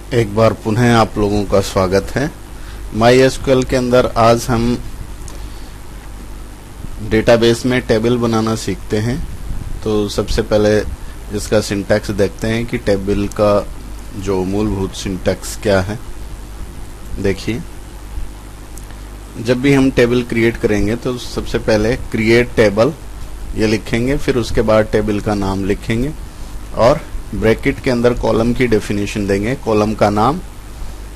एक बार पुनः आप लोगों का स्वागत है। MySQL के अंदर आज हम डेटाबेस में टेबल बनाना सीखते हैं। तो सबसे पहले इसका सिंटैक्स देखते हैं कि टेबल का जो मूलभूत सिंटैक्स क्या है। देखिए, जब भी हम टेबल क्रिएट करेंगे तो सबसे पहले क्रिएट टेबल ये लिखेंगे, फिर उसके बाद टेबल का नाम लिखेंगे और ब्रैकेट के अंदर कॉलम की डेफिनेशन देंगे, कॉलम का नाम,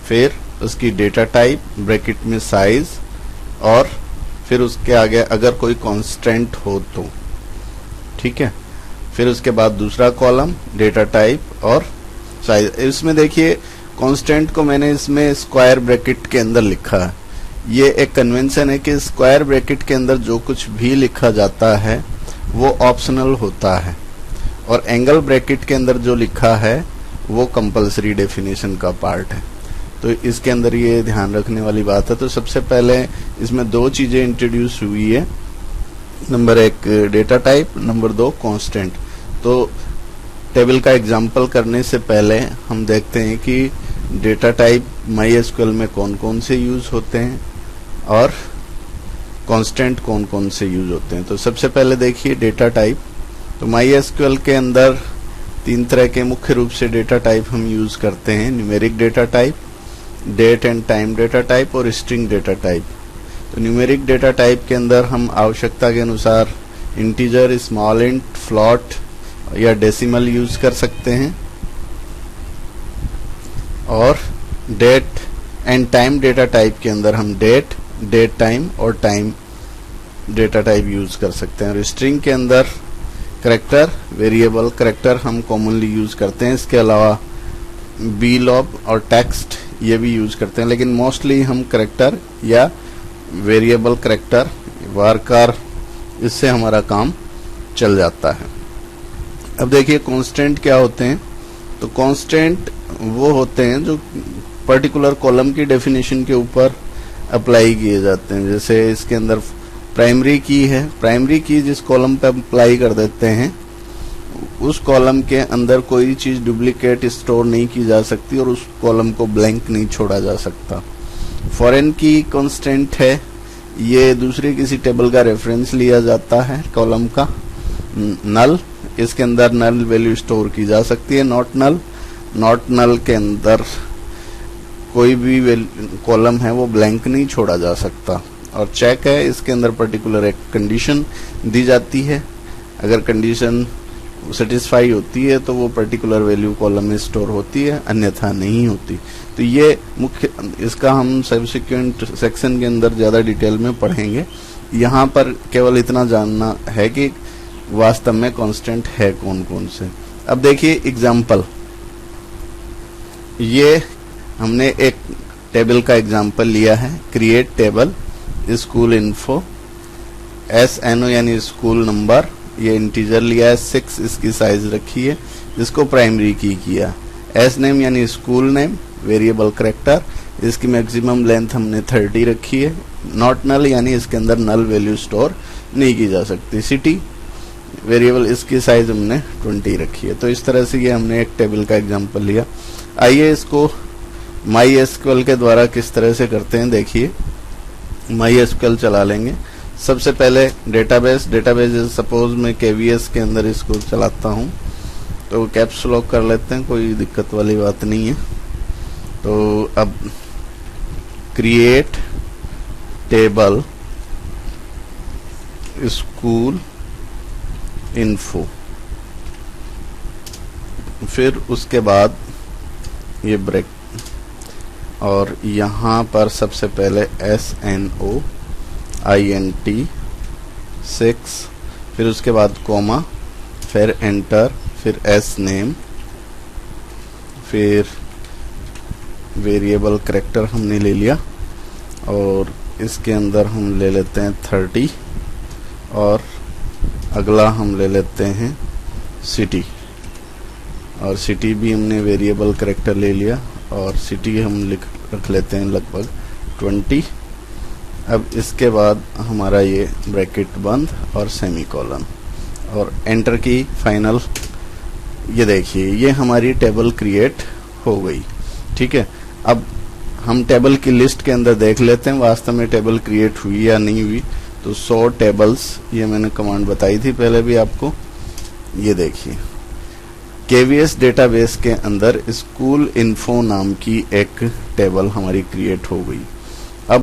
फिर उसकी डेटा टाइप, ब्रैकेट में साइज और फिर उसके आगे अगर कोई कांस्टेंट हो तो ठीक है। फिर उसके बाद दूसरा कॉलम, डेटा टाइप और साइज। इसमें देखिए कांस्टेंट को मैंने इसमें स्क्वायर ब्रैकेट के अंदर लिखा है। ये एक कन्वेंशन है कि स्क्वायर ब्रैकेट के अंदर जो कुछ भी लिखा जाता है वो ऑप्शनल होता है और एंगल ब्रैकेट के अंदर जो लिखा है वो कंपलसरी डेफिनेशन का पार्ट है। तो इसके अंदर ये ध्यान रखने वाली बात है। तो सबसे पहले इसमें दो चीजें इंट्रोड्यूस हुई है, नंबर एक डेटा टाइप, नंबर दो कांस्टेंट। तो टेबल का एग्जांपल करने से पहले हम देखते हैं कि डेटा टाइप MySQL में कौन कौन से यूज होते हैं और कांस्टेंट कौन कौन से यूज होते हैं। तो सबसे पहले देखिए डेटा टाइप। तो MySQL के अंदर तीन तरह के मुख्य रूप से डेटा टाइप हम यूज करते हैं, numeric data type, date and time data type और स्ट्रिंग डेटा टाइप। तो न्यूमेरिक डेटा टाइप के अंदर हम आवश्यकता के अनुसार इंटीजर, स्मॉल इंट, फ्लॉट या डेसिमल यूज कर सकते हैं। और date and time data type के अंदर हम डेट, डेट टाइम और टाइम डेटा टाइप यूज कर सकते हैं। और स्ट्रिंग के अंदर करैक्टर, वेरिएबल, करैक्टर हम कॉमनली यूज करते हैं। इसके अलावा बीलॉब और टेक्स्ट ये भी यूज करते हैं, लेकिन मोस्टली हम करैक्टर या वेरिएबल, करैक्टर, वारकार, इससे हमारा काम चल जाता है। अब देखिए कांस्टेंट क्या होते हैं। तो कांस्टेंट वो होते हैं जो पर्टिकुलर कॉलम की डेफिनेशन के ऊपर अप्लाई किए जाते हैं। जैसे इसके अंदर प्राइमरी की है, प्राइमरी की जिस कॉलम पे अप्लाई कर देते हैं उस कॉलम के अंदर कोई चीज डुप्लीकेट स्टोर नहीं की जा सकती और उस कॉलम को ब्लैंक नहीं छोड़ा जा सकता। फॉरेन की कांस्टेंट है, ये दूसरे किसी टेबल का रेफरेंस लिया जाता है कॉलम का। नल, इसके अंदर नल वैल्यू स्टोर की जा सकती है। नॉट नल, नॉट नल के अंदर कोई भी कॉलम है वो ब्लैंक नहीं छोड़ा जा सकता। और चेक है, इसके अंदर पर्टिकुलर एक कंडीशन दी जाती है, अगर कंडीशन सेटिस्फाई होती है तो वो पर्टिकुलर वैल्यू कॉलम में स्टोर होती है, अन्यथा नहीं होती। तो ये मुख्य, इसका हम सब्सिक्वेंट सेक्शन के अंदर ज्यादा डिटेल में पढ़ेंगे। यहाँ पर केवल इतना जानना है कि वास्तव में कांस्टेंट है कौन कौन से। अब देखिए एग्जाम्पल, ये हमने एक टेबल का एग्जाम्पल लिया है, create table school info, SNO यानी स्कूल नंबर, ये इंटीजर लिया है 6, इसकी साइज रखी है, इसको प्राइमरी की किया। S नेम यानी स्कूल नेम, वेरिएबल करैक्टर, इसकी मैक्सिमम लेंथ हमने 30 रखी है। नॉट नल यानी इसके अंदर नल वैल्यू स्टोर नहीं की जा सकती। सिटी वेरिएबल, इसकी साइज हमने 20 रखी है। तो इस तरह से ये हमने एक टेबल का एग्जांपल लिया। आइए इसको MySQL के द्वारा किस तरह से करते हैं देखिए। MySQL चला लेंगे। सबसे पहले डेटाबेस, सपोज मैं KVS के अंदर इसको चलाता हूं तो कैप्स लॉक कर लेते हैं, कोई दिक्कत वाली बात नहीं है। तो अब क्रिएट टेबल स्कूल इन्फो, फिर उसके बाद ये ब्रेक और यहाँ पर सबसे पहले SNO INT 6, फिर उसके बाद कोमा, फिर एंटर, फिर S नेम, फिर वेरिएबल करैक्टर हमने ले लिया और इसके अंदर हम ले लेते हैं 30 और अगला हम ले लेते हैं सिटी, और सिटी भी हमने वेरिएबल करैक्टर ले लिया और सिटी हम रख लेते हैं लगभग 20। अब इसके बाद हमारा ये ब्रैकेट बंद और सेमीकोलन और एंटर की फाइनल। ये देखिए ये हमारी टेबल क्रिएट हो गई। ठीक है। अब हम टेबल की लिस्ट के अंदर देख लेते हैं वास्तव में टेबल क्रिएट हुई या नहीं हुई। तो 100 टेबल्स, ये मैंने कमांड बताई थी पहले भी आपको। ये देखिए केवीएस डेटाबेस के अंदर स्कूल इन्फो नाम की एक टेबल हमारी क्रिएट हो गई।